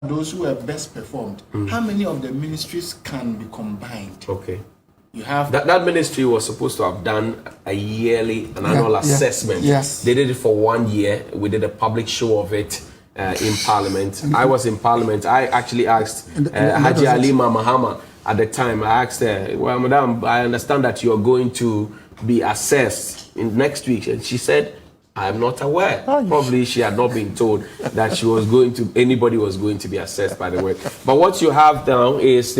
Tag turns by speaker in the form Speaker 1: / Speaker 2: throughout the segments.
Speaker 1: those who were best performed, how many of the ministries can be combined?
Speaker 2: Okay.
Speaker 1: You have
Speaker 2: that ministry was supposed to have done an annual assessment.
Speaker 1: Yes.
Speaker 2: They did it for 1 year. We did a public show of it in Parliament. I was in Parliament. I actually asked Haji Alima Mahama at the time. I asked her, well, Madam, I understand that you are going to be assessed in next week. And she said, I am not aware. Probably she had not been told that anybody was going to be assessed by the work. But what you have now is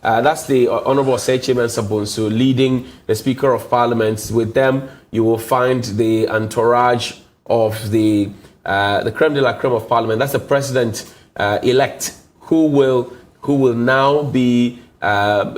Speaker 2: that's the Honorable Sechimen Sabonso leading the Speaker of Parliament. With them, you will find the entourage of the creme de la creme of Parliament. That's the President elect who will now be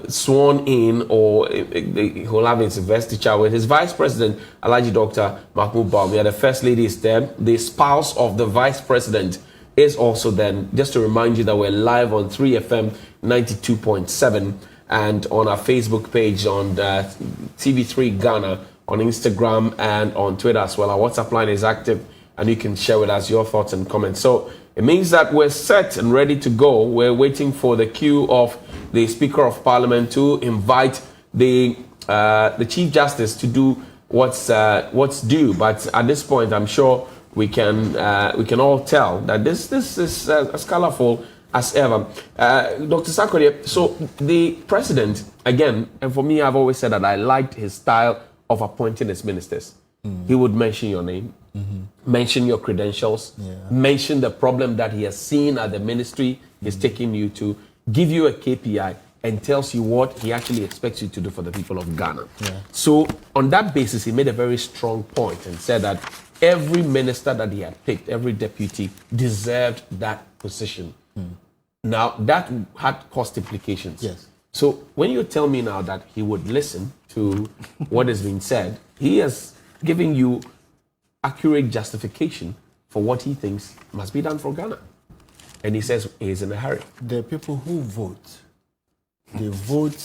Speaker 2: sworn in, or he'll have his investiture with his Vice President, Alhaji Dr. Mahmoud Bawumia. The First Lady is there. The spouse of the Vice President is also then. Just to remind you that we're live on 3FM 92.7 and on our Facebook page, on TV3 Ghana, on Instagram and on Twitter as well. Our WhatsApp line is active and you can share with us your thoughts and comments. So it means that we're set and ready to go. We're waiting for the cue of the Speaker of Parliament to invite the Chief Justice to do what's due. But at this point, I'm sure we can all tell that this is as colorful as ever. Dr. Sarkodie, so the president, again, and for me, I've always said that I liked his style of appointing his ministers. He would mention your name, mention your credentials, mention the problem that he has seen at the ministry he's taking you to, give you a KPI, and tells you what he actually expects you to do for the people of Ghana. So on that basis, he made a very strong point and said that every minister that he had picked, every deputy, deserved that position. Now, that had cost implications.
Speaker 1: Yes.
Speaker 2: So when you tell me now that he would listen to what has been said, he has given you accurate justification for what he thinks must be done for Ghana. And he says he's in a hurry.
Speaker 1: The people who vote, they vote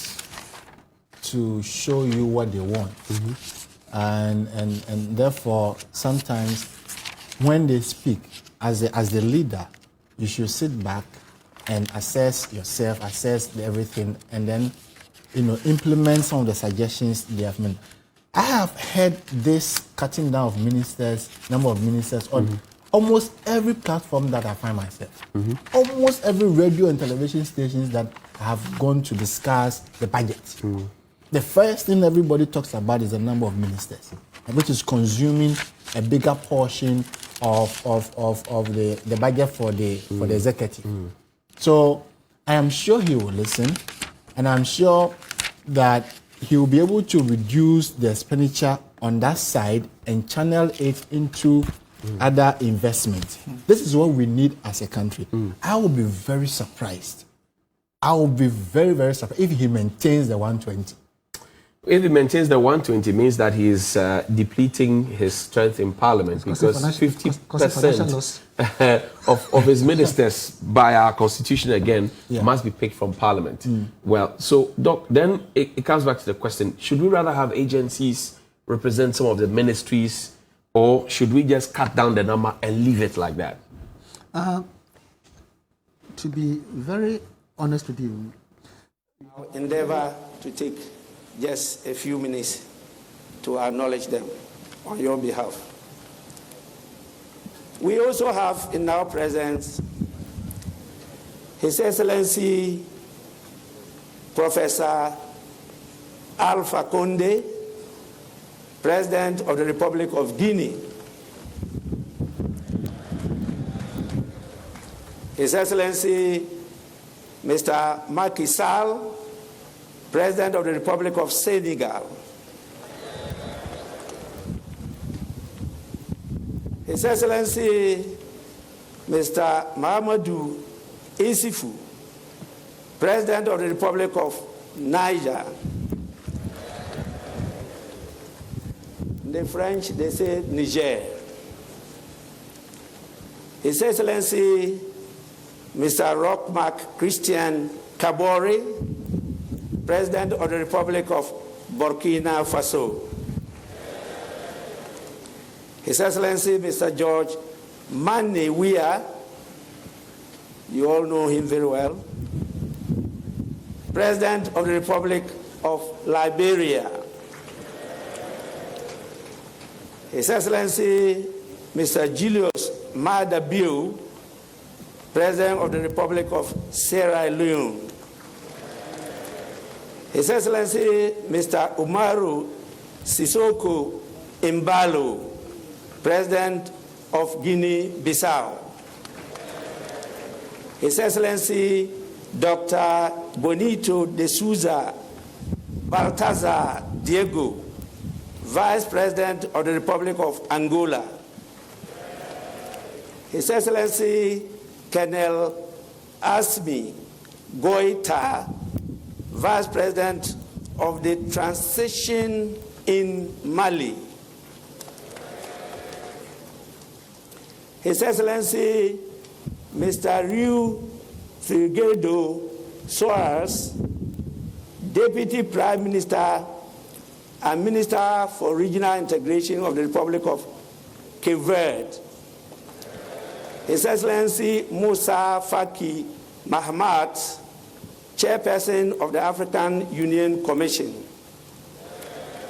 Speaker 1: to show you what they want. And therefore, sometimes when they speak, as the leader, you should sit back and assess yourself, assess everything, and then implement some of the suggestions they have made. I have heard this cutting down of ministers, number of ministers on almost every platform that I find myself. Almost every radio and television stations that I have gone to discuss the budget. The first thing everybody talks about is the number of ministers, which is consuming a bigger portion of the budget for the executive. So I am sure he will listen, and I'm sure that he will be able to reduce the expenditure on that side and channel it into other investments. This is what we need as a country. I will be very surprised. I will be very, very surprised if he maintains the 120.
Speaker 2: If he maintains the 120, it means that he is depleting his strength in Parliament, because 50% of his ministers, by our constitution again, must be picked from Parliament. Well, so, Doc, then it comes back to the question, should we rather have agencies represent some of the ministries, or should we just cut down the number and leave it like that?
Speaker 3: To be very honest with you,
Speaker 4: I'll endeavor to take just a few minutes to acknowledge them on your behalf. We also have in our presence His Excellency Professor Alpha Conde, President of the Republic of Guinea. His Excellency Mr. Macky Sall, President of the Republic of Senegal. His Excellency Mr. Mahamadou Issoufou, President of the Republic of Niger. In the French, they say Niger. His Excellency Mr. Roch-Marc Christian Kabore, President of the Republic of Burkina Faso. His Excellency Mr. George Mane Weah, You all know him very well. President of the Republic of Liberia, His Excellency Mr. Julius Maada Bio, President of the Republic of Sierra Leone, His Excellency Mr. Umaru Sissoko Embalo, President of Guinea-Bissau, His Excellency Dr. Bonito de Souza Baltazar Diego, Vice President of the Republic of Angola, His Excellency Colonel Asmi Goita, Vice President of the Transition in Mali, His Excellency Mr. Rui Figueiredo Soares, Deputy Prime Minister and Minister for Regional Integration of the Republic of Cape Verde, His Excellency Musa Faki Mahamat, Chairperson of the African Union Commission,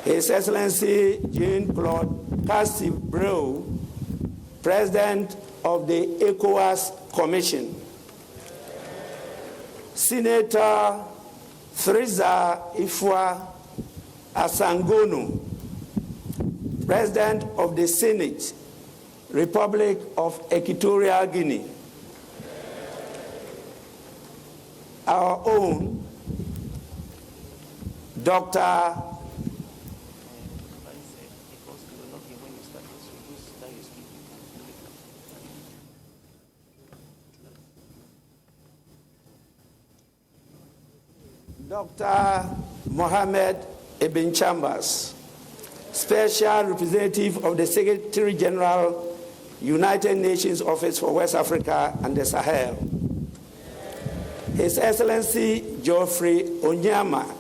Speaker 4: His Excellency Jean-Claude Cassibreu, President of the ECOWAS Commission, Senator Theresa Ifua Asangono, President of the Senate, Republic of Equatorial Guinea, our own Dr. Dr. Mohamed Ibn Chambers, Special Representative of the Secretary General, United Nations Office for West Africa and the Sahel, His Excellency Geoffrey Onyama,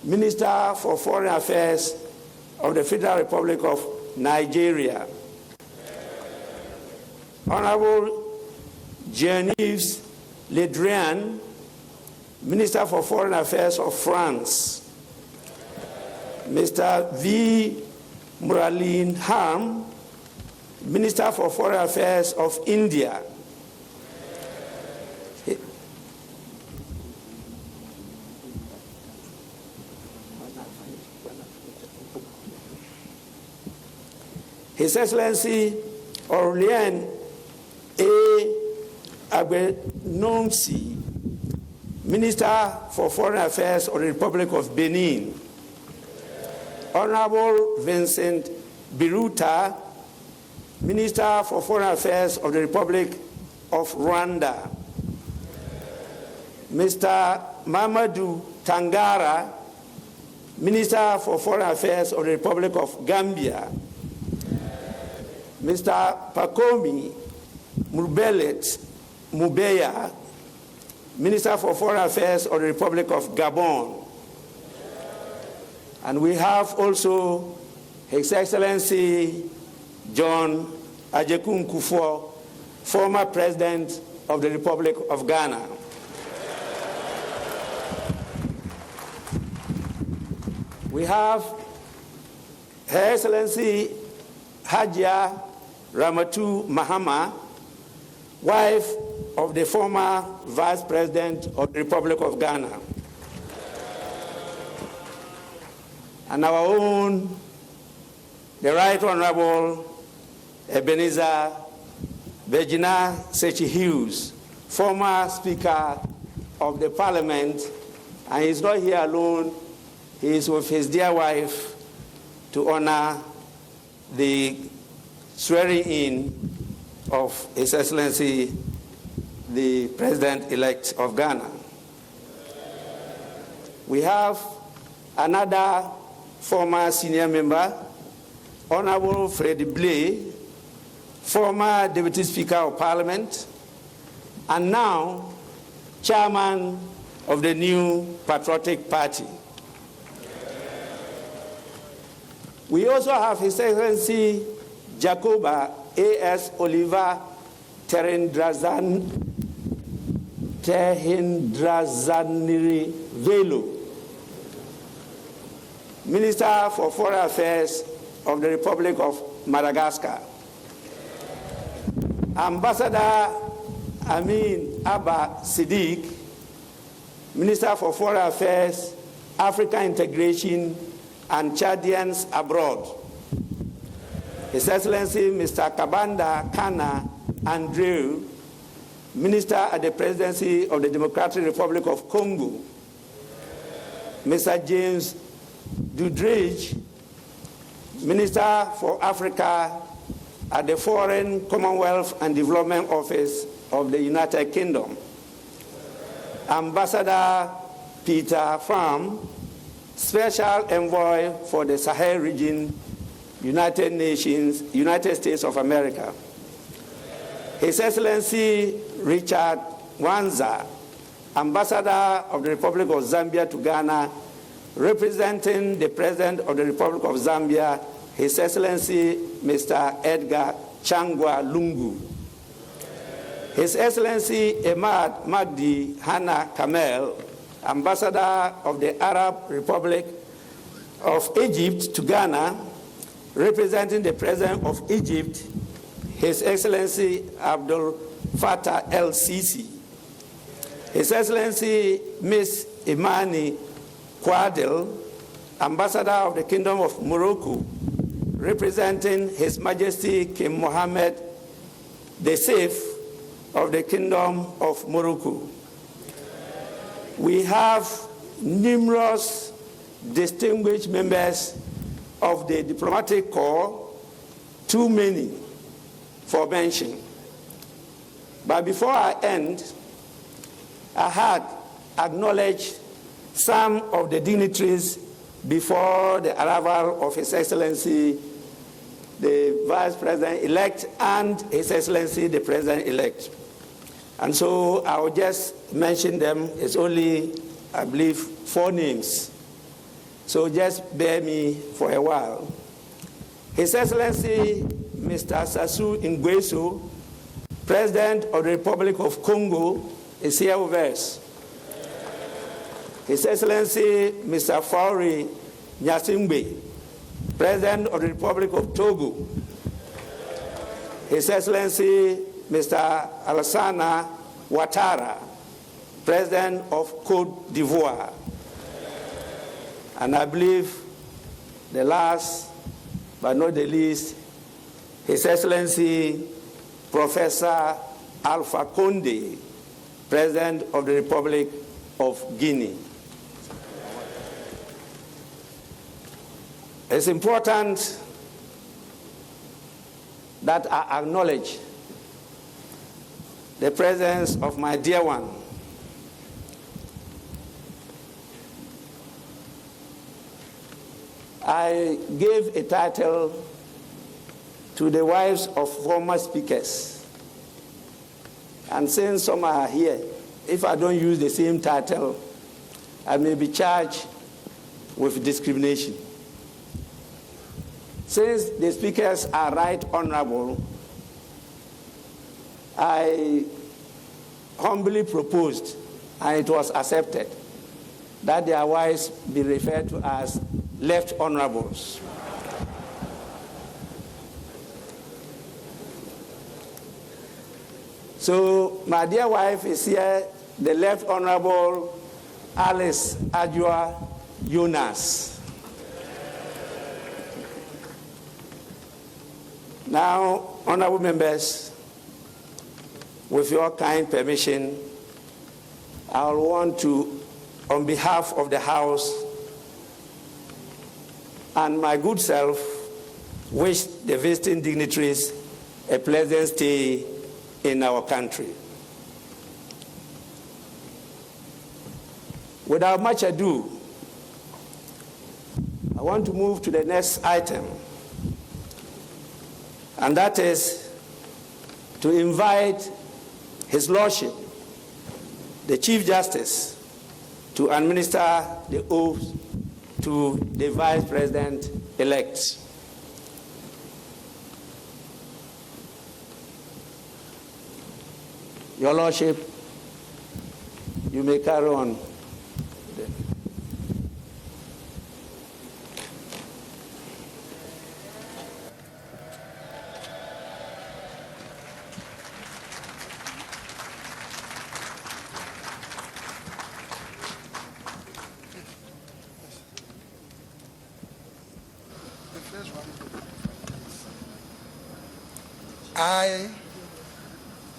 Speaker 4: Minister for Foreign Affairs of the Federal Republic of Nigeria, Honorable Jean-Yves Le Drian, Minister for Foreign Affairs of France, Mr. V. Muralin Ham, Minister for Foreign Affairs of India, His Excellency Aurélien A. Agbenonsi, Minister for Foreign Affairs of the Republic of Benin, Honorable Vincent Biruta, Minister for Foreign Affairs of the Republic of Rwanda, Mr. Mamadou Tangara, Minister for Foreign Affairs of the Republic of Gambia, Mr. Pakomi Murbelet Mubeya, Minister for Foreign Affairs of the Republic of Gabon. And we have also His Excellency John Ajekun Akufo, former President of the Republic of Ghana. We have Her Excellency Hajia Ramatu Mahama, wife of the former Vice President of the Republic of Ghana, and our own, the Right Honorable Ebenezer Virginia Sechi Hughes, former Speaker of the Parliament, and he's not here alone, he is with his dear wife to honor the swearing-in of His Excellency the President-elect of Ghana. We have another former senior member, Honorable Freddie Blay, former Deputy Speaker of Parliament, and now Chairman of the New Patriotic Party. We also have His Excellency Jacoba A.S. Oliver Terendrazan Tehindrazaniri Velo, Minister for Foreign Affairs of the Republic of Madagascar, Ambassador Amin Abba Siddiq, Minister for Foreign Affairs, African Integration, and Chadians Abroad, His Excellency Mr. Kabanda Kana Andrew, Minister at the Presidency of the Democratic Republic of Congo, Mr. James Dudridge, Minister for Africa at the Foreign, Commonwealth and Development Office of the United Kingdom, Ambassador Peter Pham, Special Envoy for the Sahel region, United Nations, United States of America, His Excellency Richard Wanza, Ambassador of the Republic of Zambia to Ghana, representing the President of the Republic of Zambia, His Excellency Mr. Edgar Changwa Lungu, His Excellency Emad Magdi Hana Kamel, Ambassador of the Arab Republic of Egypt to Ghana, representing the President of Egypt, His Excellency Abdul Fattah el-Sisi, His Excellency Ms. Imani Kwadil, Ambassador of the Kingdom of Morocco, representing His Majesty King Mohammed VI of the Kingdom of Morocco. We have numerous distinguished members of the diplomatic corps, too many for mention. But before I end, I had acknowledged some of the dignitaries before the arrival of His Excellency the Vice President-elect and His Excellency the President-elect. And so I will just mention them. It's only, I believe, 4 names. So just bear me for a while. His Excellency Mr. Sassou Nguesso, President of the Republic of Congo, is here with us. His Excellency Mr. Faure Gnassingbé, President of the Republic of Togo. His Excellency Mr. Alassane Ouattara, President of Côte d'Ivoire. And I believe the last but not the least, His Excellency Professor Alpha Condé, President of the Republic of Guinea. It's important that I acknowledge the presence of my dear one, I gave a title to the wives of former speakers. And since some are here, if I don't use the same title, I may be charged with discrimination. Since the speakers are right honorable, I humbly proposed, and it was accepted, that their wives be referred to as left honorables. So my dear wife is here, the left honorable Alice Adjoa Jonas. Now, honorable members, with your kind permission, I want to, on behalf of the House and my good self, wish the visiting dignitaries a pleasant stay in our country. Without much ado, I want to move to the next item, and that is to invite His Lordship, the Chief Justice, to administer the oath to the Vice President-elect. Your Lordship, You may carry on.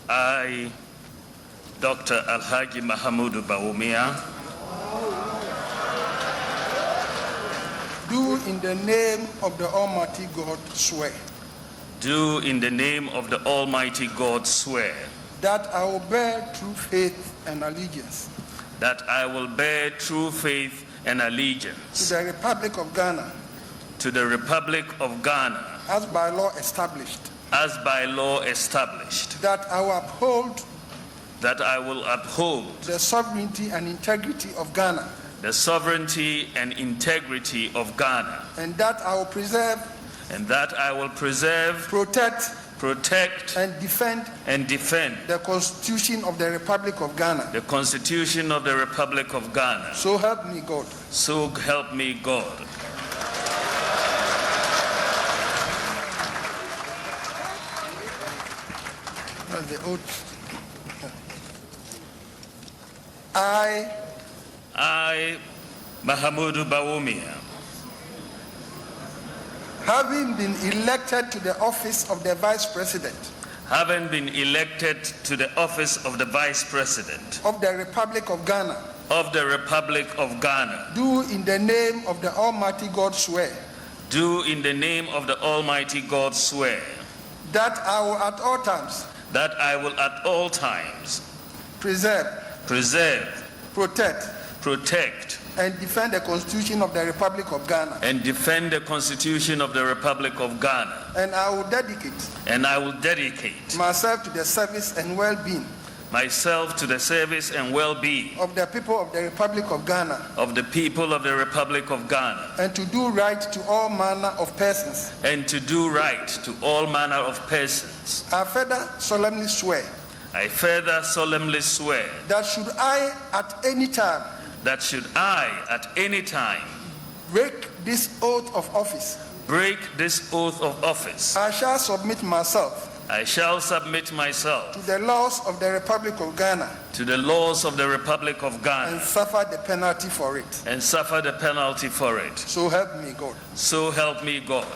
Speaker 5: I, Dr. Alhaji Mahamudu Bawumia,
Speaker 6: do in the name of the Almighty God swear
Speaker 5: do in the name of the Almighty God swear
Speaker 6: that I will bear true faith and allegiance
Speaker 5: that I will bear true faith and
Speaker 6: to
Speaker 5: allegiance
Speaker 6: the Republic of Ghana
Speaker 5: to the Republic of Ghana
Speaker 6: as by law established, that I will uphold
Speaker 5: the
Speaker 6: sovereignty and integrity of Ghana, and that I will preserve, protect, and defend the Constitution of the Republic of Ghana. So help me God.
Speaker 5: So help me God.
Speaker 6: That's the oath.
Speaker 5: I, Mahamudu Bawumia,
Speaker 6: having been elected to the office of the Vice President of the Republic of Ghana, do in the name of the Almighty God swear that I will at all times preserve, protect, and defend the Constitution of the Republic of Ghana. And I will dedicate myself to the service and well-being of the people of the Republic of Ghana, and to do right to all manner of persons. I further solemnly swear that should I at any time break this oath of office, I shall submit myself to the laws of the Republic of Ghana, and suffer the penalty for it. So help me God.
Speaker 5: So help me God.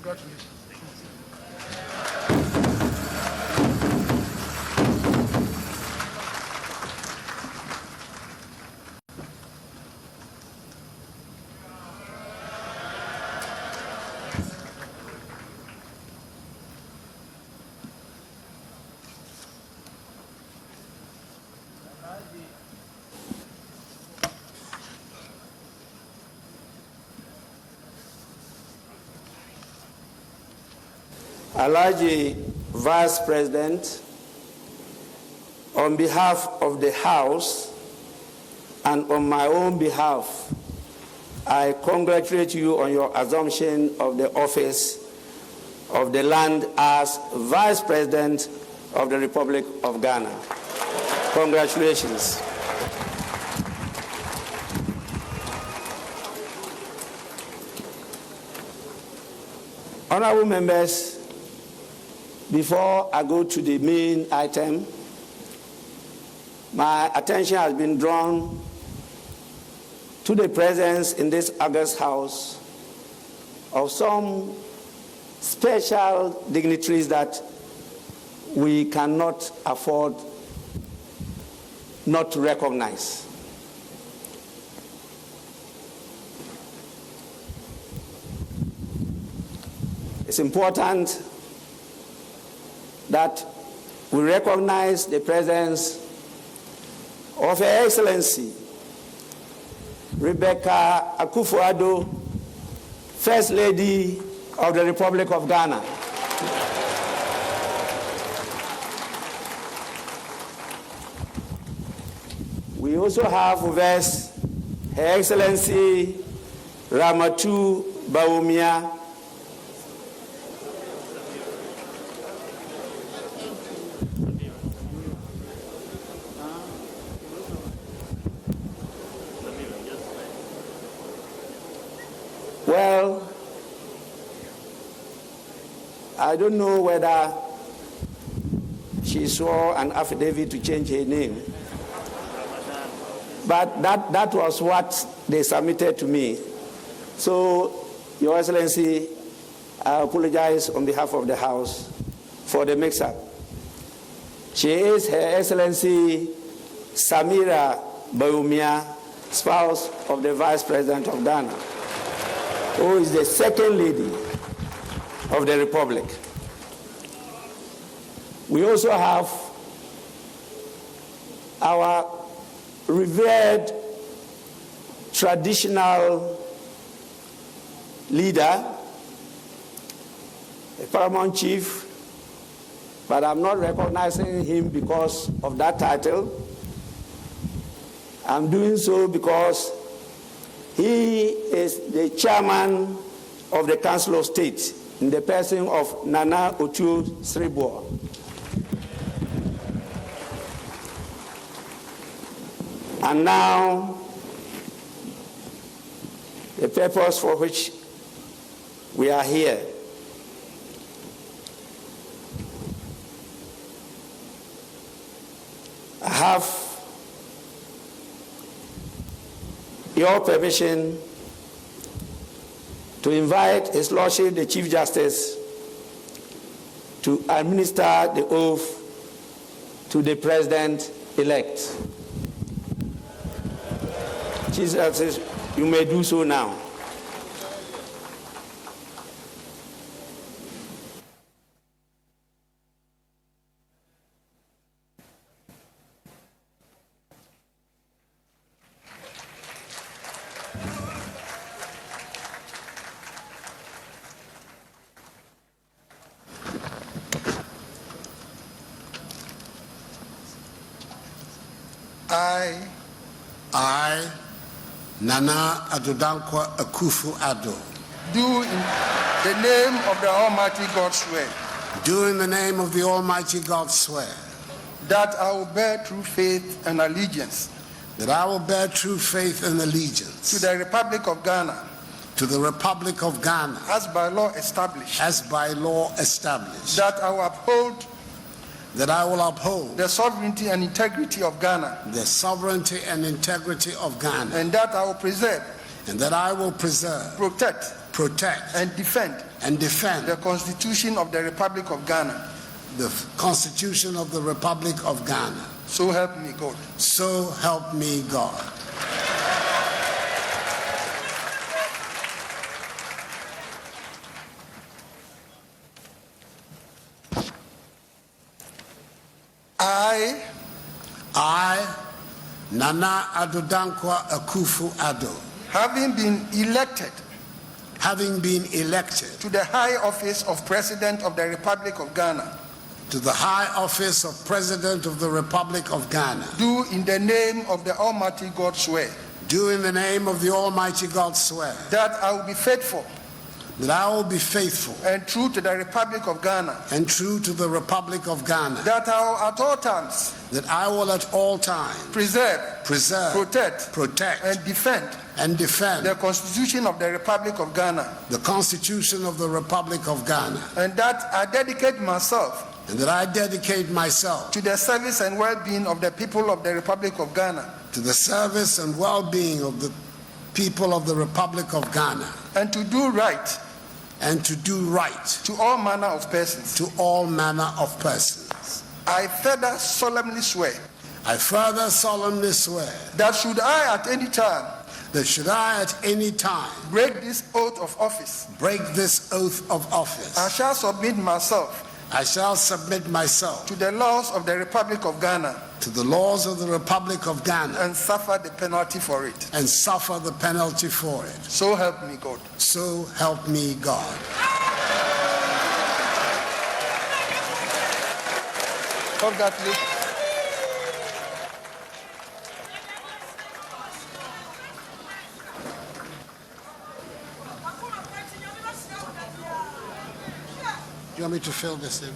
Speaker 6: Congratulations.
Speaker 4: Alhaji Vice President, on behalf of the House and on my own behalf, I congratulate you on your assumption of the office of the land as Vice President of the Republic of Ghana. Congratulations. Honorable members, before I go to the main item, my attention has been drawn to the presence in this August House of some special dignitaries that we cannot afford not to recognize. It's important that we recognize the presence of Her Excellency Rebecca Akufo Addo, First Lady of the Republic of Ghana. We also have with us Her Excellency Ramatu Bawumia, well, I don't know whether she saw an affidavit to change her name, but that was what they submitted to me. So, Your Excellency, I apologize on behalf of the House for the mix-up. She is Her Excellency Samira Bawumia, spouse of the Vice President of Ghana, who is the second lady of the Republic. We also have our revered traditional leader, a paramount chief, but I'm not recognizing him because of that title. I'm doing so because he is the chairman of the Council of State in the person of Nana Otu Sriboa. And now, the purpose for which we are here. I have your permission to invite His Lordship, the Chief Justice, to administer the oath to the President-elect. Chief Justice, you may do so now.
Speaker 7: I, Nana Dankwa Akufo Addo,
Speaker 6: do in the name of the Almighty God swear
Speaker 7: do in the name of the Almighty God swear
Speaker 6: that I will bear true faith and allegiance
Speaker 7: that I will bear true faith and allegiance
Speaker 6: to the Republic of Ghana
Speaker 7: to the Republic of Ghana
Speaker 6: as by law established,
Speaker 7: that I will uphold
Speaker 6: the sovereignty and integrity of Ghana,
Speaker 7: and
Speaker 6: that I will preserve,
Speaker 7: protect
Speaker 6: and defend the Constitution of the Republic of Ghana.
Speaker 7: the Constitution of the Republic of Ghana.
Speaker 6: So help me God.
Speaker 7: So help me God. I, Nana Dankwa Akufo Addo,
Speaker 6: having been elected
Speaker 7: having been elected
Speaker 6: to the high office of President of the Republic of Ghana,
Speaker 7: to the high office of President of the Republic of Ghana,
Speaker 6: do in the name of the Almighty God swear
Speaker 7: do in the name of the Almighty God swear
Speaker 6: that I will be faithful
Speaker 7: that I will be faithful
Speaker 6: and true to the Republic of Ghana,
Speaker 7: and true to the Republic of Ghana,
Speaker 6: that I will at all times
Speaker 7: that I will at all times
Speaker 6: preserve,
Speaker 7: protect,
Speaker 6: and defend the Constitution of the Republic of Ghana,
Speaker 7: the Constitution of the Republic of Ghana,
Speaker 6: and that I dedicate myself
Speaker 7: and that I dedicate myself
Speaker 6: to the service and well-being of the people of the Republic of Ghana,
Speaker 7: to the service and well-being of the people of the Republic of Ghana,
Speaker 6: and to do right
Speaker 7: to
Speaker 6: all manner of persons.
Speaker 7: to all manner of persons.
Speaker 6: I further solemnly swear
Speaker 7: I further solemnly swear
Speaker 6: that should I at any time
Speaker 7: that should I at any time
Speaker 6: break this oath of office,
Speaker 7: break this oath of office,
Speaker 6: I shall submit myself
Speaker 7: I shall submit myself
Speaker 6: to the laws of the Republic of Ghana
Speaker 7: to the laws of the Republic of Ghana
Speaker 6: and suffer the penalty for it.
Speaker 7: and suffer the penalty for it.
Speaker 6: So help me God.
Speaker 7: So help me God.
Speaker 6: Congratulations.
Speaker 7: Do you want me to fill this in?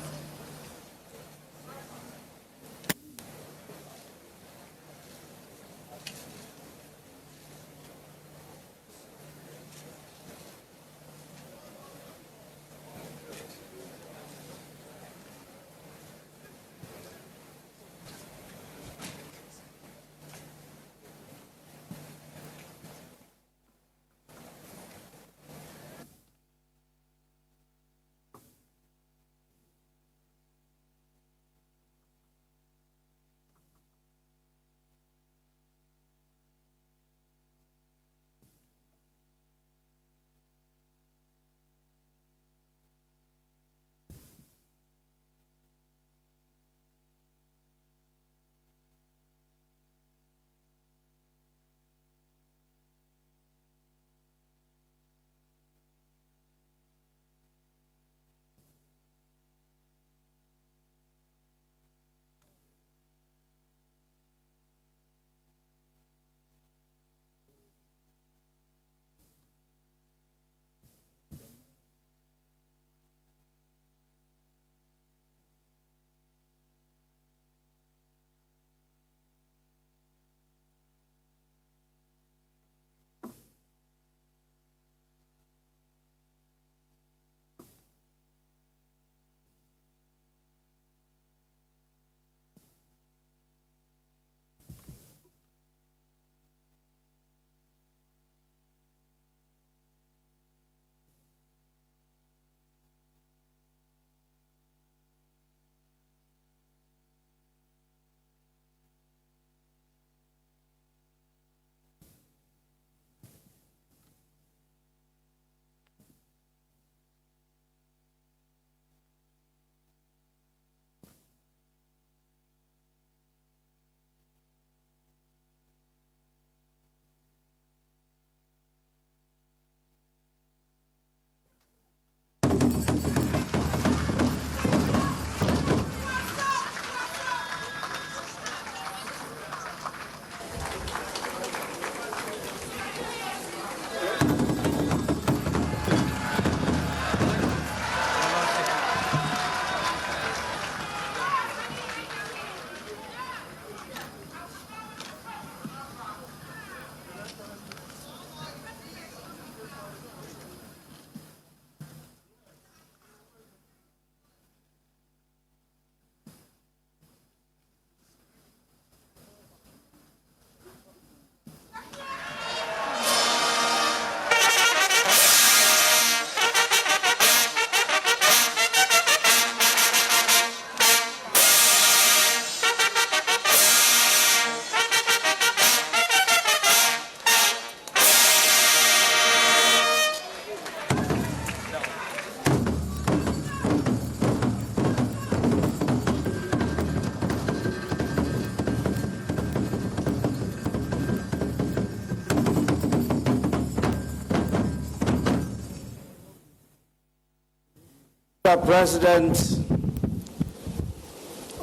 Speaker 4: Mr. President,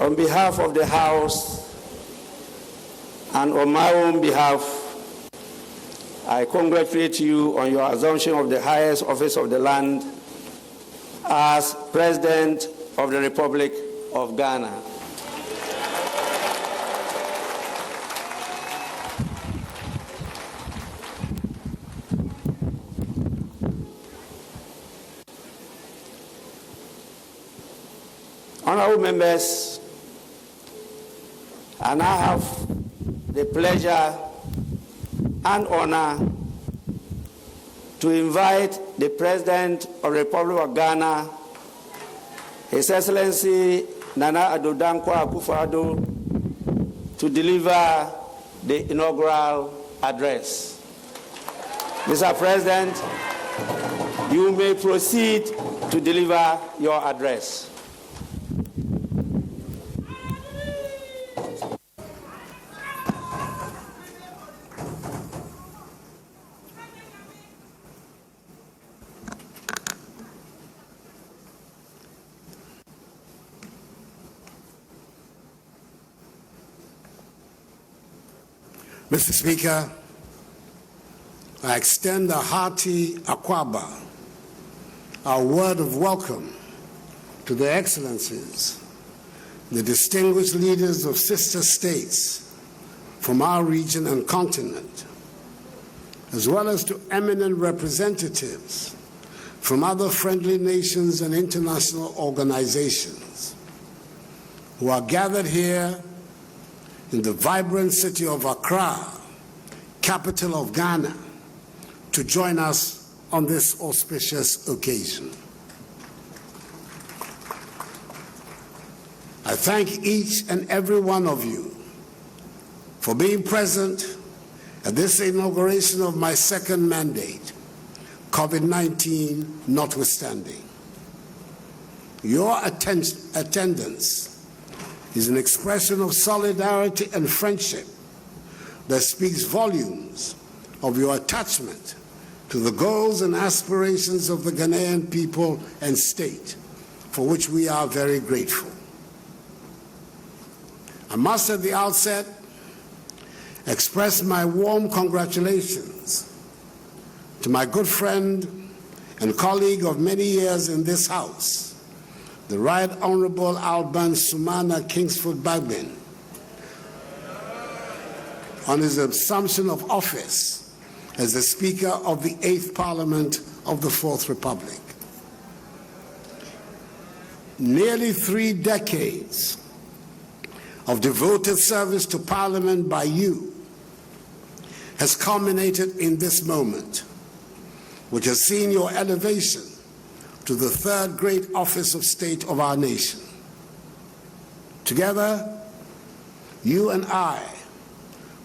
Speaker 4: on behalf of the House and on my own behalf, I congratulate you on your assumption of the highest office of the land as President of the Republic of Ghana. Honorable members, and I have the pleasure and honor to invite the President of the Republic of Ghana, His Excellency Nana Addo Dankwa Akufo Addo, to deliver the inaugural address. Mr. President, you may proceed to deliver your address.
Speaker 7: Mr. Speaker, I extend a hearty akwaba, our word of welcome to the excellencies, the distinguished leaders of sister states from our region and continent, as well as to eminent representatives from other friendly nations and international organizations who are gathered here in the vibrant city of Accra, capital of Ghana, to join us on this auspicious occasion. I thank each and every one of you for being present at this inauguration of my second mandate, COVID-19 notwithstanding. Your attendance is an expression of solidarity and friendship that speaks volumes of your attachment to the goals and aspirations of the Ghanaian people and state, for which we are very grateful. I must at the outset express my warm congratulations to my good friend and colleague of many years in this House, the Right Honorable Alban Sumana Kingsford Bagbin, on his assumption of office as the Speaker of the 8th Parliament of the 4th Republic. Nearly 3 decades of devoted service to Parliament by you has culminated in this moment, which has seen your elevation to the 3rd great office of state of our nation. Together, you and I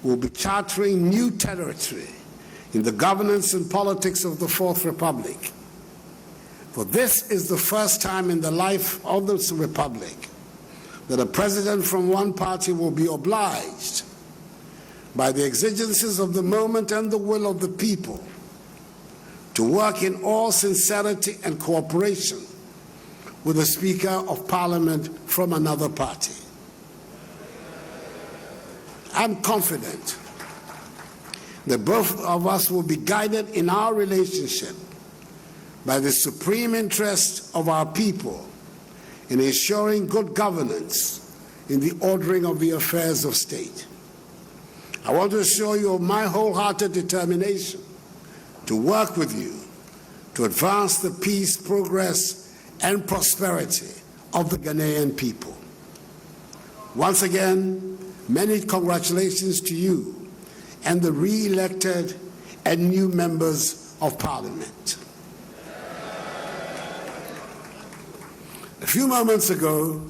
Speaker 7: will be chartering new territory in the governance and politics of the 4th Republic. For this is the first time in the life of this republic that a president from one party will be obliged by the exigencies of the moment and the will of the people to work in all sincerity and cooperation with a Speaker of Parliament from another party. I'm confident that both of us will be guided in our relationship by the supreme interest of our people in ensuring good governance in the ordering of the affairs of state. I want to assure you of my wholehearted determination to work with you to advance the peace, progress, and prosperity of the Ghanaian people. Once again, many congratulations to you and the re-elected and new members of Parliament. A few moments ago,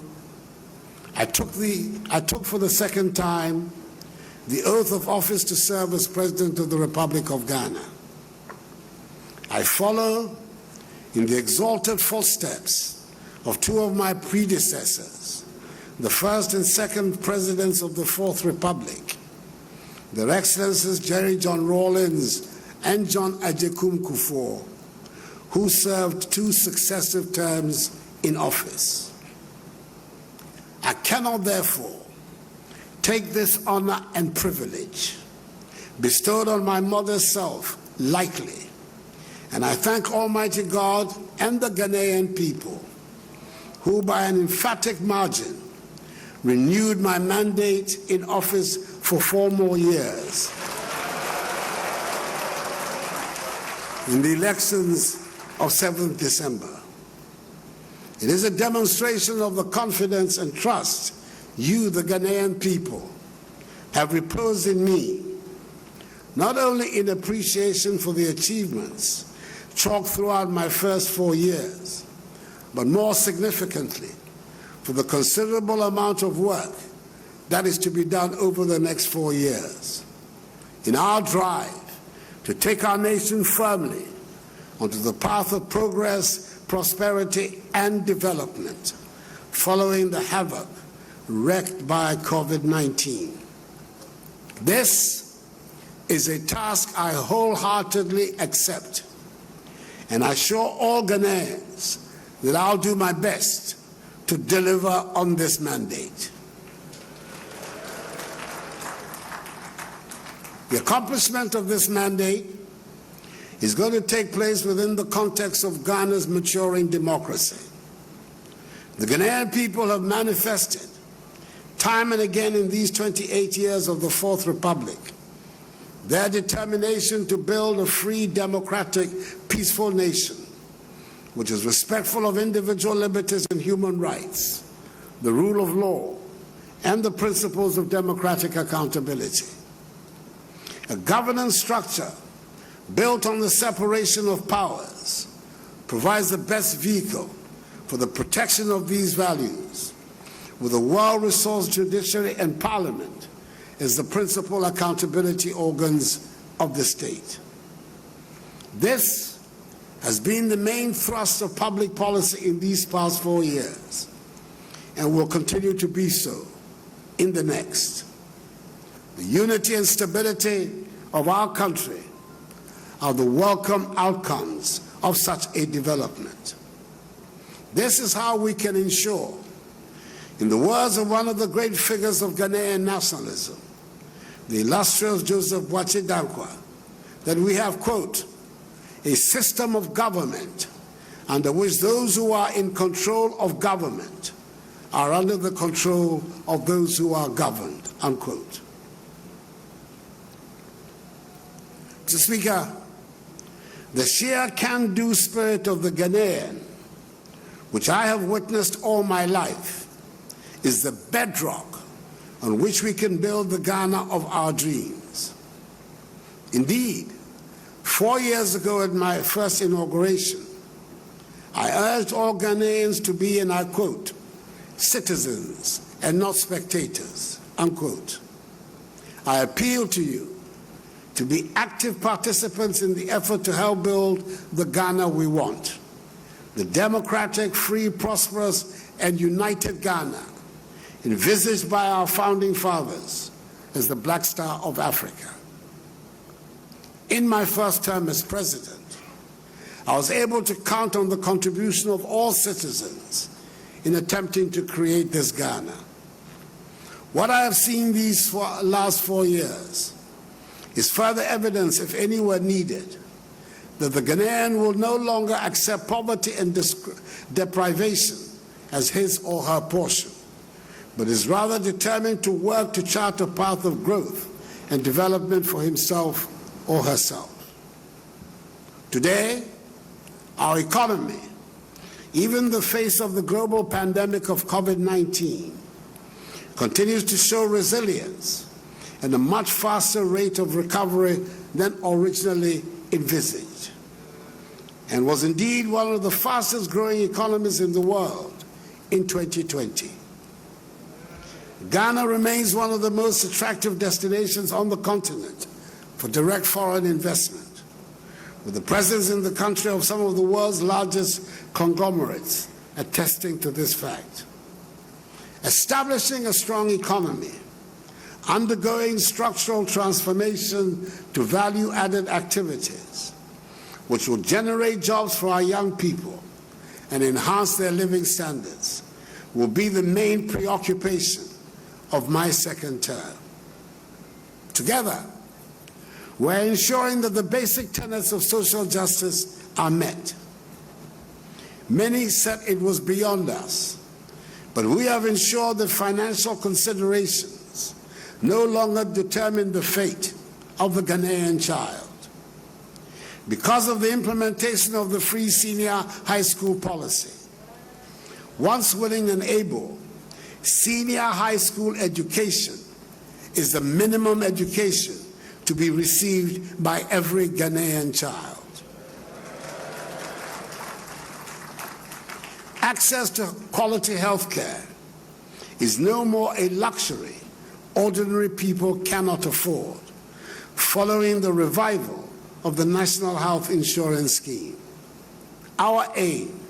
Speaker 7: I took for the second time the oath of office to serve as President of the Republic of Ghana. I follow in the exalted footsteps of 2 of my predecessors, the first and second presidents of the 4th Republic, Their Excellencies Jerry John Rawlings and John Agyekum Kufuor, who served 2 successive terms in office. I cannot, therefore, take this honor and privilege bestowed on my modest self lightly, and I thank Almighty God and the Ghanaian people who, by an emphatic margin, renewed my mandate in office for 4 more years. In the elections of 7th December. It is a demonstration of the confidence and trust you, the Ghanaian people, have reposed in me, not only in appreciation for the achievements chalked throughout my first 4 years, but more significantly, for the considerable amount of work that is to be done over the next 4 years in our drive to take our nation firmly onto the path of progress, prosperity, and development following the havoc wreaked by COVID-19. This is a task I wholeheartedly accept, and I assure all Ghanaians that I'll do my best to deliver on this mandate. The accomplishment of this mandate is going to take place within the context of Ghana's maturing democracy. The Ghanaian people have manifested time and again in these 28 years of the Fourth Republic their determination to build a free, democratic, peaceful nation which is respectful of individual liberties and human rights, the rule of law, and the principles of democratic accountability. A governance structure built on the separation of powers provides the best vehicle for the protection of these values, with a well-resourced judiciary and parliament as the principal accountability organs of the state. This has been the main thrust of public policy in these past 4 years and will continue to be so in the next. The unity and stability of our country are the welcome outcomes of such a development. This is how we can ensure, in the words of one of the great figures of Ghanaian nationalism, the illustrious Joseph Dankwa, that we have, quote, a system of government under which those who are in control of government are under the control of those who are governed, unquote. Mr. Speaker, the sheer can-do spirit of the Ghanaian, which I have witnessed all my life, is the bedrock on which we can build the Ghana of our dreams. Indeed, 4 years ago at my first inauguration, I urged all Ghanaians to be, and I quote, citizens and not spectators, unquote. I appeal to you to be active participants in the effort to help build the Ghana we want, the democratic, free, prosperous, and united Ghana envisaged by our founding fathers as the Black Star of Africa. In my first term as president, I was able to count on the contribution of all citizens in attempting to create this Ghana. What I have seen these last 4 years is further evidence, if any were needed, that the Ghanaian will no longer accept poverty and deprivation as his or her portion, but is rather determined to work to chart a path of growth and development for himself or herself. Today, our economy, even in the face of the global pandemic of COVID-19, continues to show resilience and a much faster rate of recovery than originally envisaged, and was indeed one of the fastest growing economies in the world in 2020. Ghana remains one of the most attractive destinations on the continent for direct foreign investment, with the presence in the country of some of the world's largest conglomerates attesting to this fact. Establishing a strong economy, undergoing structural transformation to value-added activities, which will generate jobs for our young people and enhance their living standards will be the main preoccupation of my second term. Together, we're ensuring that the basic tenets of social justice are met. Many said it was beyond us, but we have ensured that financial considerations no longer determine the fate of the Ghanaian child. Because of the implementation of the free senior high school policy, once willing and able, senior high school education is the minimum education to be received by every Ghanaian child. Access to quality health care is no more a luxury ordinary people cannot afford, following the revival of the National Health Insurance Scheme. Our aim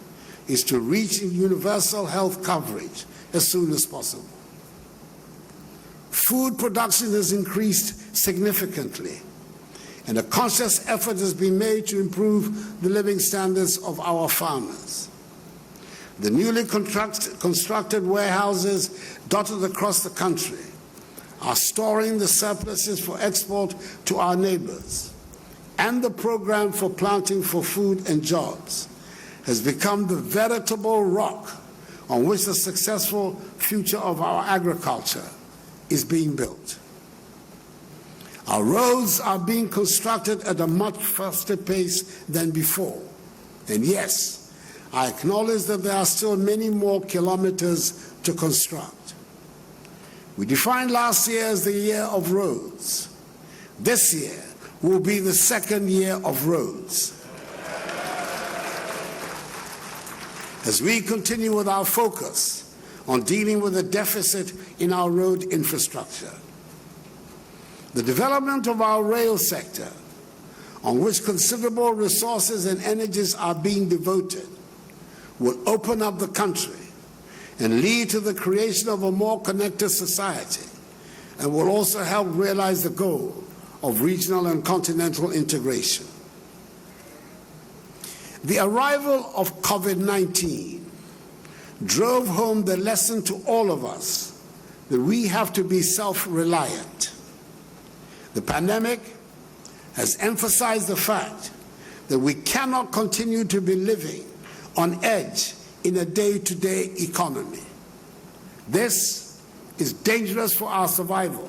Speaker 7: is to reach universal health coverage as soon as possible. Food production has increased significantly, and a conscious effort has been made to improve the living standards of our farmers. The newly constructed warehouses dotted across the country are storing the surpluses for export to our neighbors, and the program for planting for food and jobs has become the veritable rock on which the successful future of our agriculture is being built. Our roads are being constructed at a much faster pace than before, and yes, I acknowledge that there are still many more kilometers to construct. We defined last year as the year of roads. This year will be the second year of roads. As we continue with our focus on dealing with the deficit in our road infrastructure, the development of our rail sector, on which considerable resources and energies are being devoted, will open up the country and lead to the creation of a more connected society, and will also help realize the goal of regional and continental integration. The arrival of COVID-19 drove home the lesson to all of us that we have to be self-reliant. The pandemic has emphasized the fact that we cannot continue to be living on edge in a day-to-day economy. This is dangerous for our survival,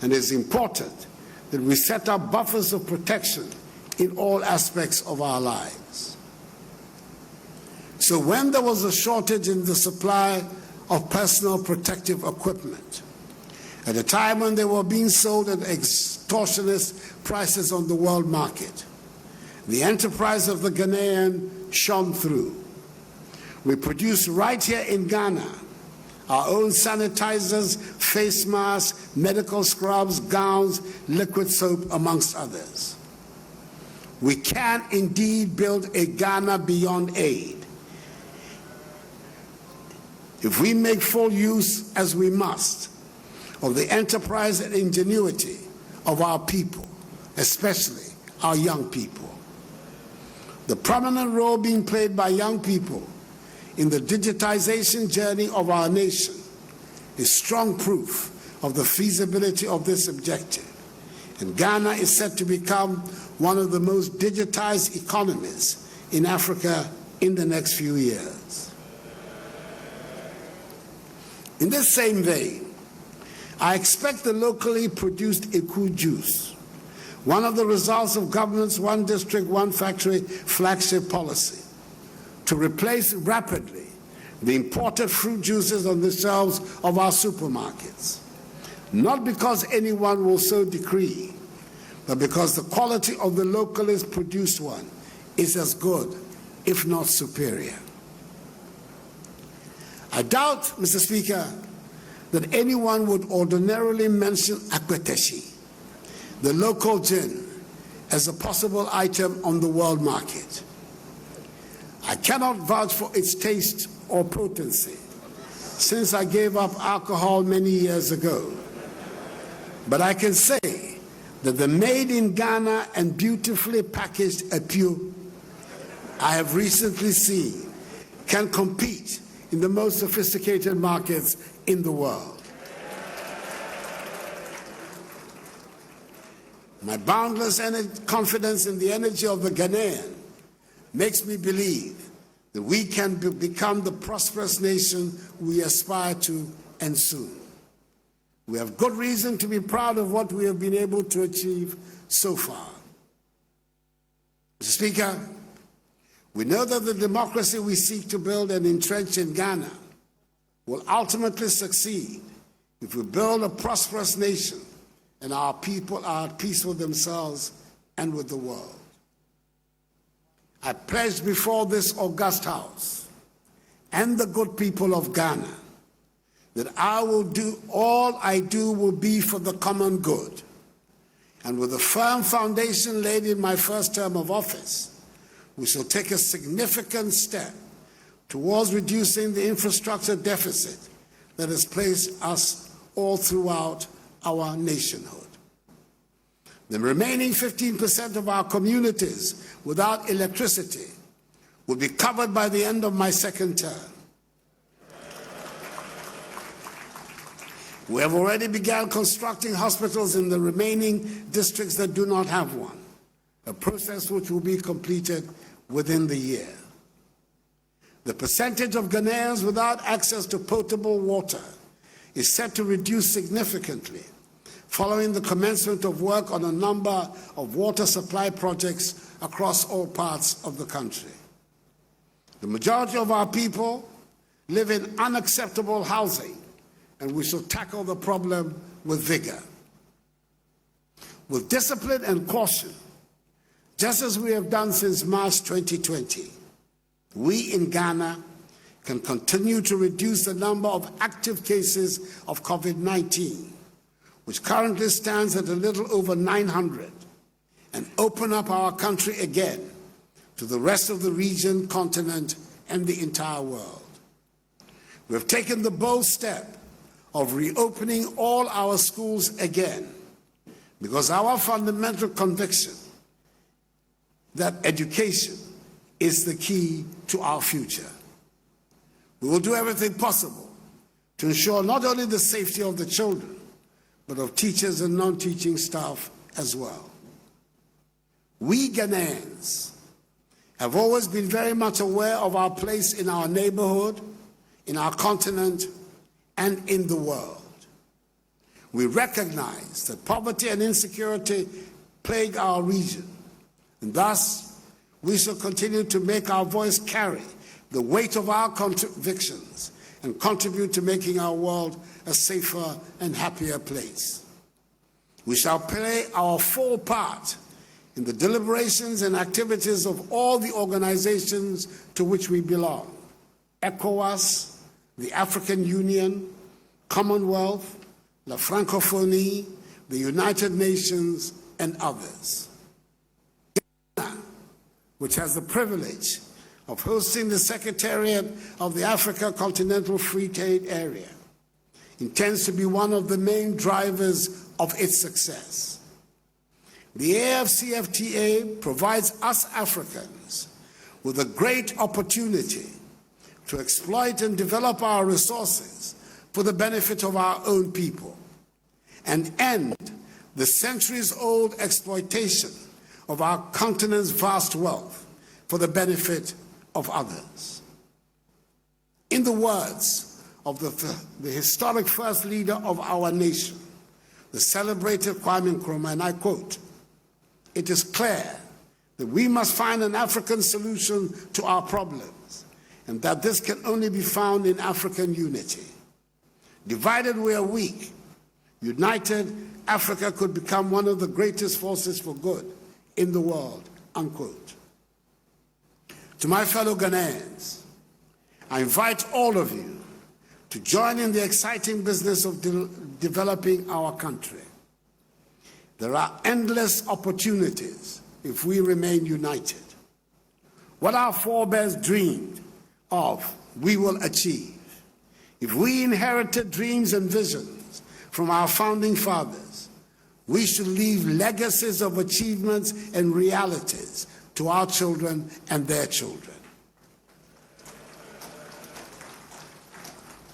Speaker 7: and it is important that we set up buffers of protection in all aspects of our lives. So when there was a shortage in the supply of personal protective equipment, at a time when they were being sold at extortionist prices on the world market, the enterprise of the Ghanaian shone through. We produced right here in Ghana our own sanitizers, face masks, medical scrubs, gowns, liquid soap, amongst others. We can indeed build a Ghana beyond aid if we make full use, as we must, of the enterprise and ingenuity of our people, especially our young people. The prominent role being played by young people in the digitization journey of our nation is strong proof of the feasibility of this objective, and Ghana is set to become one of the most digitized economies in Africa in the next few years. In this same vein, I expect the locally produced Eku juice, one of the results of government's one district, one factory flagship policy, to replace rapidly the imported fruit juices on the shelves of our supermarkets. Not because anyone will so decree, but because the quality of the locally produced one is as good, if not superior. I doubt, Mr. Speaker, that anyone would ordinarily mention Akweteshi, the local gin, as a possible item on the world market. I cannot vouch for its taste or potency, since I gave up alcohol many years ago. But I can say that the made in Ghana and beautifully packaged Epu I have recently seen can compete in the most sophisticated markets in the world. My boundless confidence in the energy of the Ghanaian makes me believe that we can become the prosperous nation we aspire to and soon. We have good reason to be proud of what we have been able to achieve so far. Mr. Speaker, we know that the democracy we seek to build and entrench in Ghana will ultimately succeed if we build a prosperous nation and our people are at peace with themselves and with the world. I pledge before this august house and the good people of Ghana that all I do will be for the common good. And with a firm foundation laid in my first term of office, we shall take a significant step towards reducing the infrastructure deficit that has placed us all throughout our nationhood. The remaining 15% of our communities without electricity will be covered by the end of my second term. We have already begun constructing hospitals in the remaining districts that do not have one, a process which will be completed within the year. The percentage of Ghanaians without access to potable water is set to reduce significantly following the commencement of work on a number of water supply projects across all parts of the country. The majority of our people live in unacceptable housing, and we shall tackle the problem with vigor. With discipline and caution, just as we have done since March 2020, we in Ghana can continue to reduce the number of active cases of COVID-19, which currently stands at a little over 900, and open up our country again to the rest of the region, continent, and the entire world. We have taken the bold step of reopening all our schools again because our fundamental conviction that education is the key to our future. We will do everything possible to ensure not only the safety of the children, but of teachers and non-teaching staff as well. We Ghanaians have always been very much aware of our place in our neighborhood, in our continent, and in the world. We recognize that poverty and insecurity plague our region, and thus we shall continue to make our voice carry the weight of our convictions and contribute to making our world a safer and happier place. We shall play our full part in the deliberations and activities of all the organizations to which we belong: ECOWAS, the African Union, Commonwealth, La Francophonie, the United Nations, and others. Ghana, which has the privilege of hosting the Secretariat of the Africa Continental Free Trade Area, intends to be one of the main drivers of its success. The AFCFTA provides us Africans with a great opportunity to exploit and develop our resources for the benefit of our own people and end the centuries-old exploitation of our continent's vast wealth for the benefit of others. In the words of the historic first leader of our nation, the celebrated Kwame Nkrumah, and I quote, "It is clear that we must find an African solution to our problems, and that this can only be found in African unity. Divided we are weak. United, Africa could become one of the greatest forces for good in the world," unquote. To my fellow Ghanaians, I invite all of you to join in the exciting business of developing our country. There are endless opportunities if we remain united. What our forebears dreamed of, we will achieve. If we inherited dreams and visions from our founding fathers, we should leave legacies of achievements and realities to our children and their children.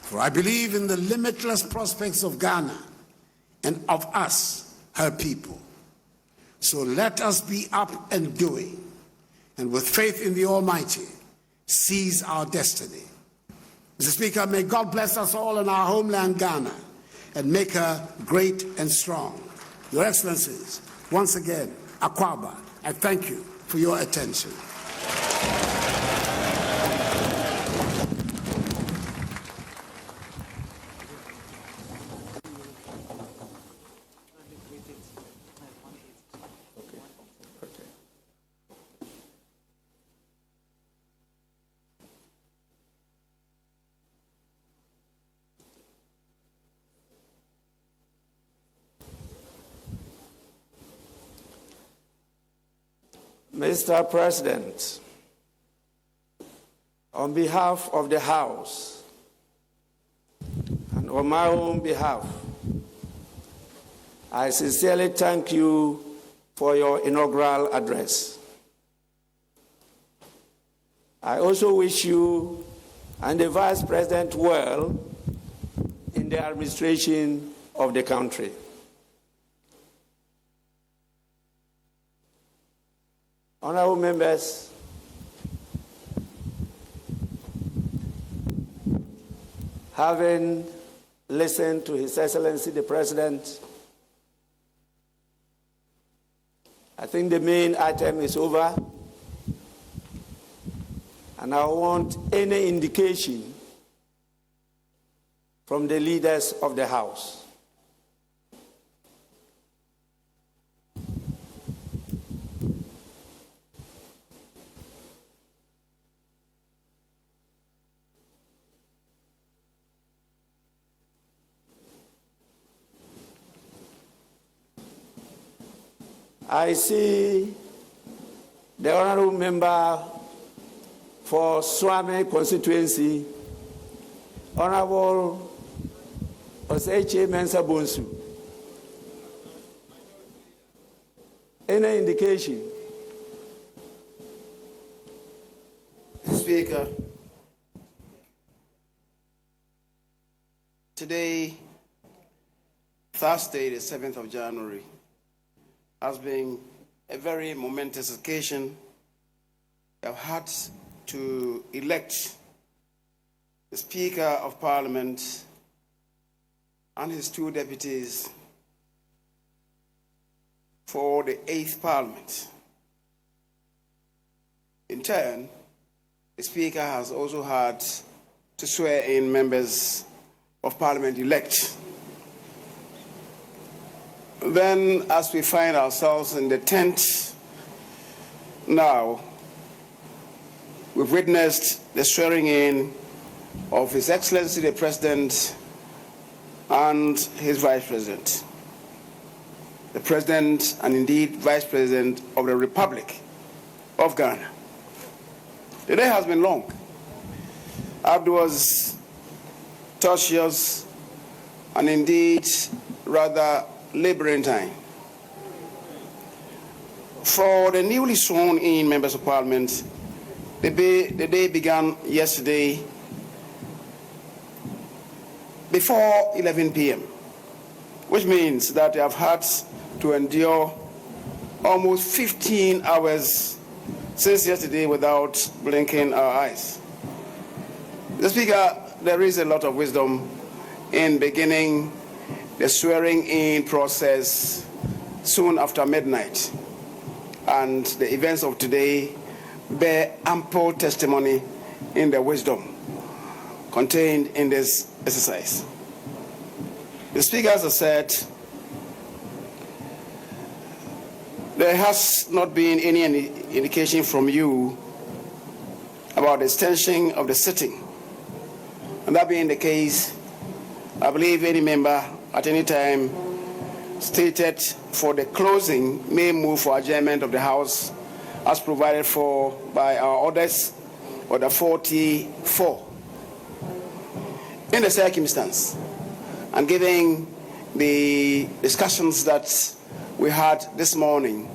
Speaker 7: For I believe in the limitless prospects of Ghana and of us, her people. So let us be up and doing, and with faith in the Almighty, seize our destiny. Mr. Speaker, may God bless us all in our homeland, Ghana, and make her great and strong. Your Excellencies, once again, Akwaba, I thank you for your attention.
Speaker 4: Mr. President, on behalf of the House and on my own behalf, I sincerely thank you for your inaugural address. I also wish you and the Vice President well in the administration of the country. Honorable members, having listened to His Excellency the President, I think the main item is over, and I want any indication from the leaders of the House. I see the honorable member for Swami constituency, Honorable Oseche Mensah Bonsu. Any indication?
Speaker 8: Speaker, today, Thursday, the 7th of January, has been a very momentous occasion. We have had to elect the Speaker of Parliament and his two deputies for the 8th Parliament. In turn, the Speaker has also had to swear in members of Parliament-elect. Then, as we find ourselves in the tent now, we've witnessed the swearing in of His Excellency the President and his Vice President. The President and indeed Vice President of the Republic of Ghana. The day has been long. Addo was tortuous and indeed rather labyrinthine. For the newly sworn in members of Parliament, the day began yesterday before 11 p.m., which means that they have had to endure almost 15 hours since yesterday without blinking our eyes. Mr. Speaker, there is a lot of wisdom in beginning the swearing-in process soon after midnight, and the events of today bear ample testimony in the wisdom contained in this exercise. The Speaker has said there has not been any indication from you about the extension of the sitting. And that being the case, I believe any member at any time stated for the closing may move for adjournment of the House as provided for by our orders, Order 44. In the circumstance, and given the discussions that we had this morning,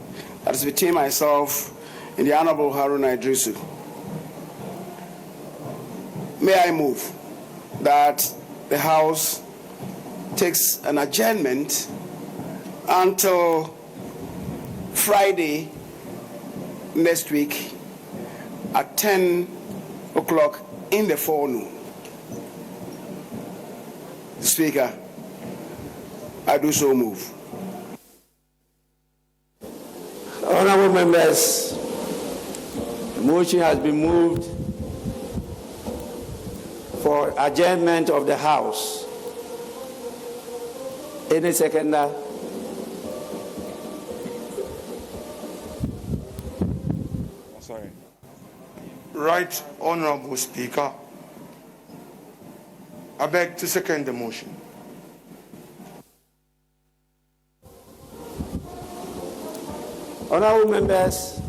Speaker 8: that is between myself and the Honorable Haruna Idrisu, may I move that the House takes an adjournment until Friday next week at 10 o'clock in the forenoon. Speaker, I do so move.
Speaker 4: Honorable members, the motion has been moved for adjournment of the House. Any seconder?
Speaker 6: Sorry. Right, Honorable Speaker. I beg to second the motion.
Speaker 4: Honorable members,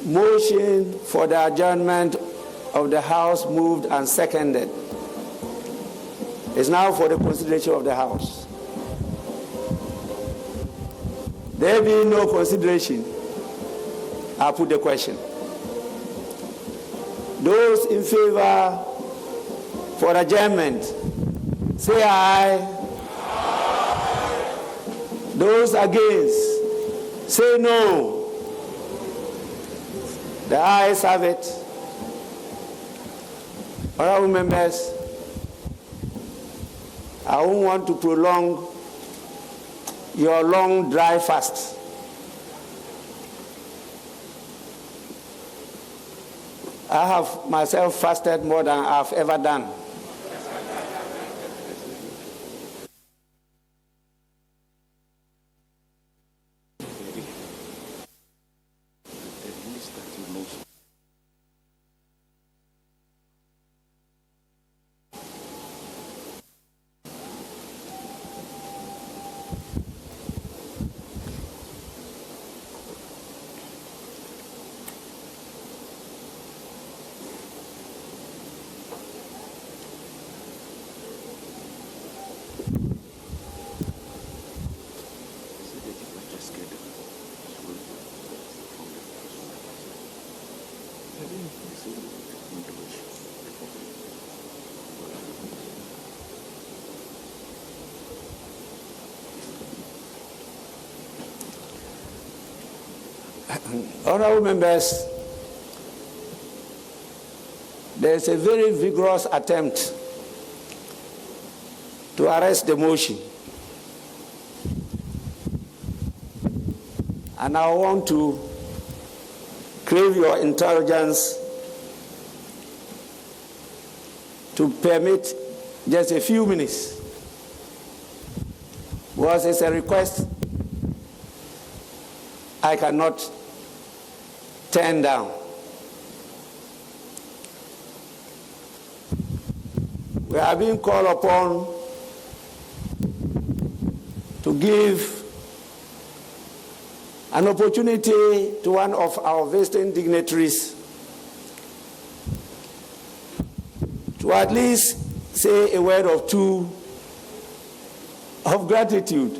Speaker 4: motion for the adjournment of the House moved and seconded. Is now for the consideration of the House. There being no consideration, I put the question. Those in favor for adjournment, say aye. Those against, say no. The ayes have it. Honorable members, I don't want to prolong your long dry fast. I have myself fasted more than I've ever done. Honorable members, there is a very vigorous attempt to arrest the motion. And I want to crave your indulgence to permit just a few minutes, because it's a request I cannot turn down. We are being called upon to give an opportunity to one of our visiting dignitaries to at least say a word or two of gratitude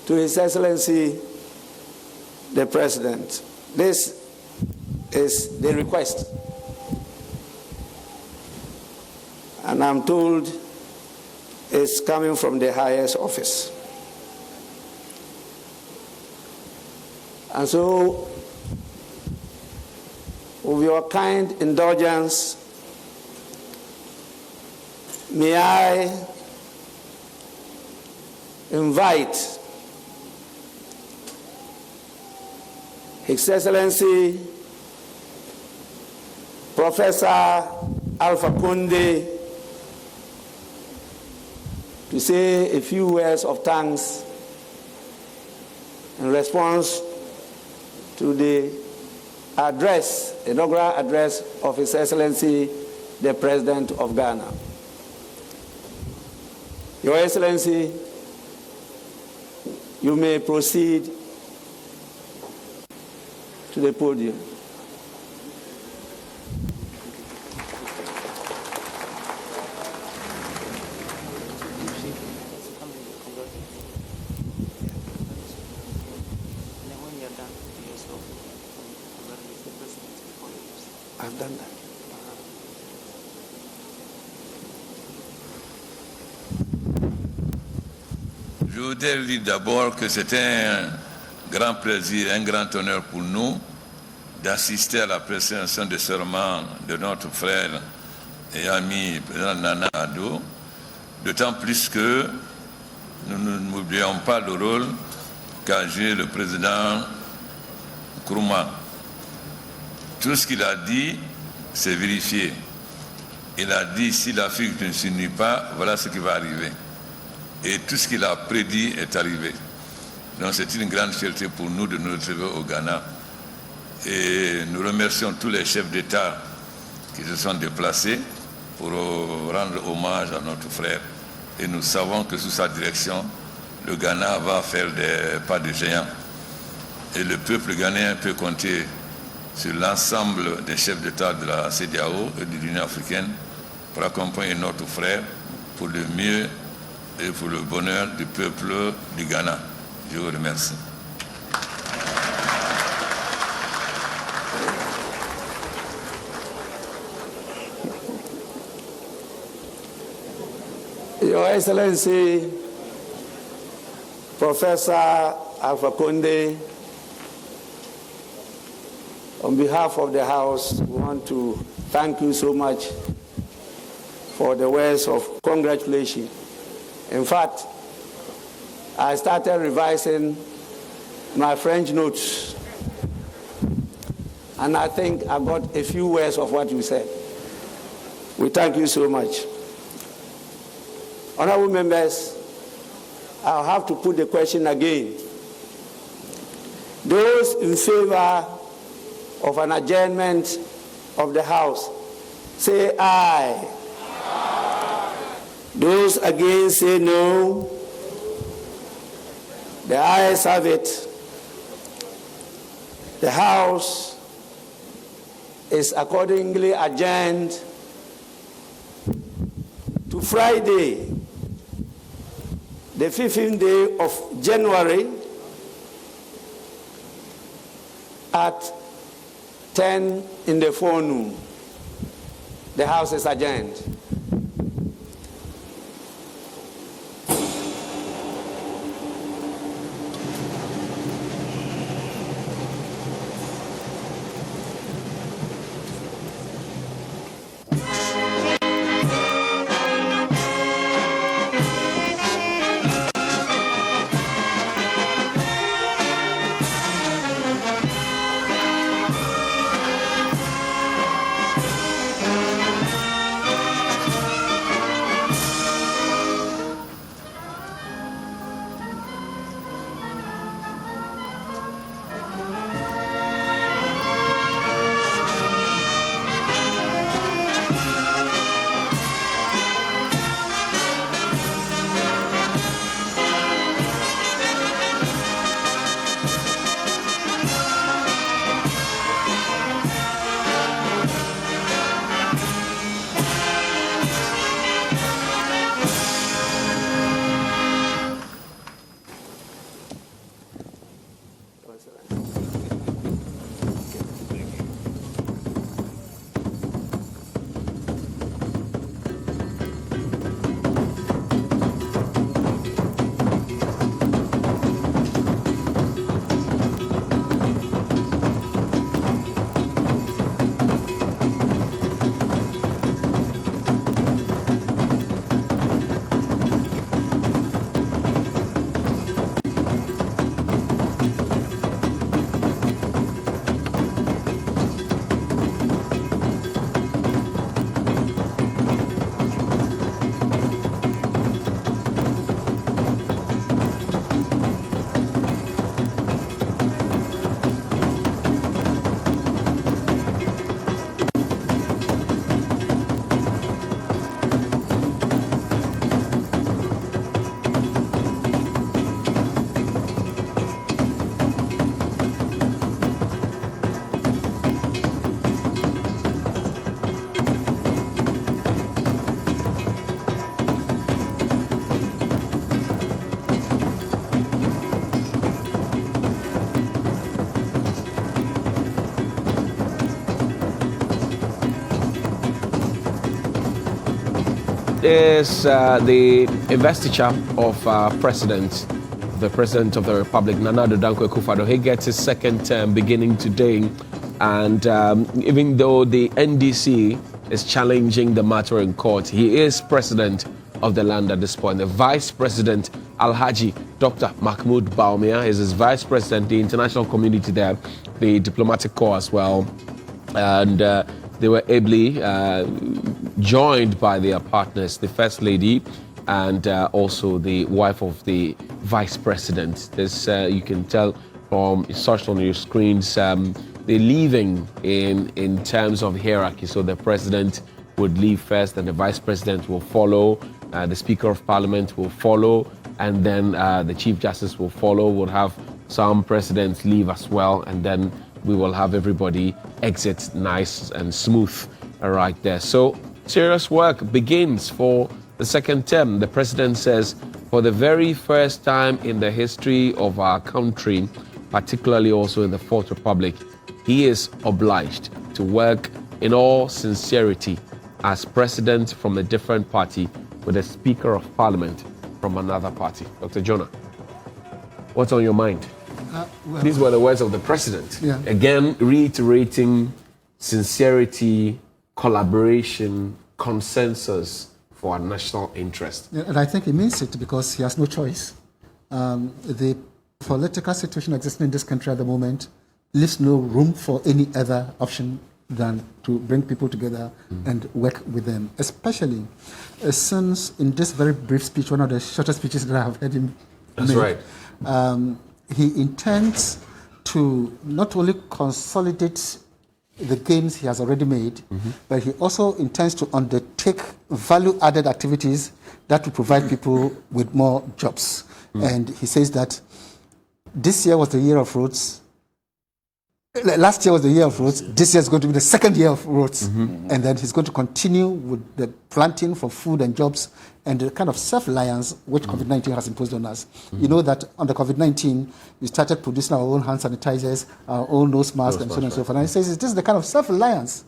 Speaker 4: to His Excellency the President. This is the request. And I'm told it's coming from the highest office. And so, with your kind indulgence, may I invite His Excellency Professor Alpha Conde to say a few words of thanks in response to the address, inaugural address of His Excellency the President of Ghana. Your Excellency, you may proceed to the podium. I've done that.
Speaker 9: Je voudrais dire d'abord que c'est un grand plaisir, un grand honneur pour nous d'assister à la prestation de serment de notre frère et ami président Nana Addo, d'autant plus que nous n'oublions pas le rôle qu'a joué le président Nkrumah. Tout ce qu'il a dit, c'est vérifié. Il a dit, si l'Afrique ne s'unit pas, voilà ce qui va arriver. Et tout ce qu'il a prédit est arrivé. Donc c'est une grande fierté pour nous de nous retrouver au Ghana. Et nous remercions tous les chefs d'État qui se sont déplacés pour rendre hommage à notre frère. Et nous savons que sous sa direction, le Ghana va faire des pas de géant. Et le peuple ghanéen peut compter sur l'ensemble des chefs d'État de la CEDEAO et de l'Union africaine pour accompagner notre frère pour le mieux et pour le bonheur du peuple du Ghana. Je vous remercie.
Speaker 4: Your Excellency, Professor Alpha Conde, on behalf of the House, we want to thank you so much for the words of congratulations. In fact, I started revising my French notes, and I think I got a few words of what you said. We thank you so much. Honorable members, I'll have to put the question again. Those in favor of an adjournment of the House, say aye. Aye. Those against, say no. The ayes have it. The House is accordingly adjourned to Friday, the 15th day of January at 10 in the forenoon. The House is adjourned.
Speaker 2: is the investiture of the President of the Republic, Addo Dankwa. He gets his second term beginning today. And even though the NDC is challenging the matter in court, he is president of the land at this point. The Vice President, Alhaji Dr. Mahmoud Baumia, is his Vice President, the international community there, the diplomatic corps as well. And they were ably joined by their partners, the First Lady and also the wife of the Vice President. This you can tell from searched on your screens. They're leaving in terms of hierarchy. So the President would leave first, and the Vice President will follow. The Speaker of Parliament will follow, and then the Chief Justice will follow. We'll have some presidents leave as well, and then we will have everybody exit nice and smooth right there. So serious work begins for the second term. The President says for the very first time in the history of our country, particularly also in the Fourth Republic, he is obliged to work in all sincerity as president from a different party with a Speaker of Parliament from another party. Dr. Jonah, what's on your mind?
Speaker 3: Well,
Speaker 2: These were the words of the President.
Speaker 3: Yeah.
Speaker 2: Again, reiterating sincerity, collaboration, consensus for our national interest.
Speaker 3: yeah, and I think he means it because he has no choice. The political situation existing in this country at the moment leaves no room for any other option than to bring people together and work with them, especially since in this very brief speech, one of the shortest speeches that I have heard him
Speaker 2: That's
Speaker 3: make,
Speaker 2: right.
Speaker 3: he intends to not only consolidate the gains he has already made, but he also intends to undertake value-added activities that will provide people with more jobs. And he says that this year was the year of roads. Last year was the year of roads. This year is going to be the second year of roads. And then he's going to continue with the planting for food and jobs and the kind of self-reliance which COVID-19 has imposed on us. You know that under COVID-19, we started producing our own hand sanitizers, our own nose masks, and so on and so forth. And he says this is the kind of self-reliance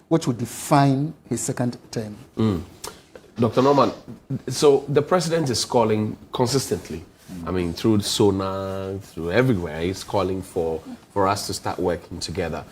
Speaker 3: which will define his second term.
Speaker 2: Dr. Norman, so the President is calling consistently. I mean, through SONA, through everywhere, he's calling for us to start working together.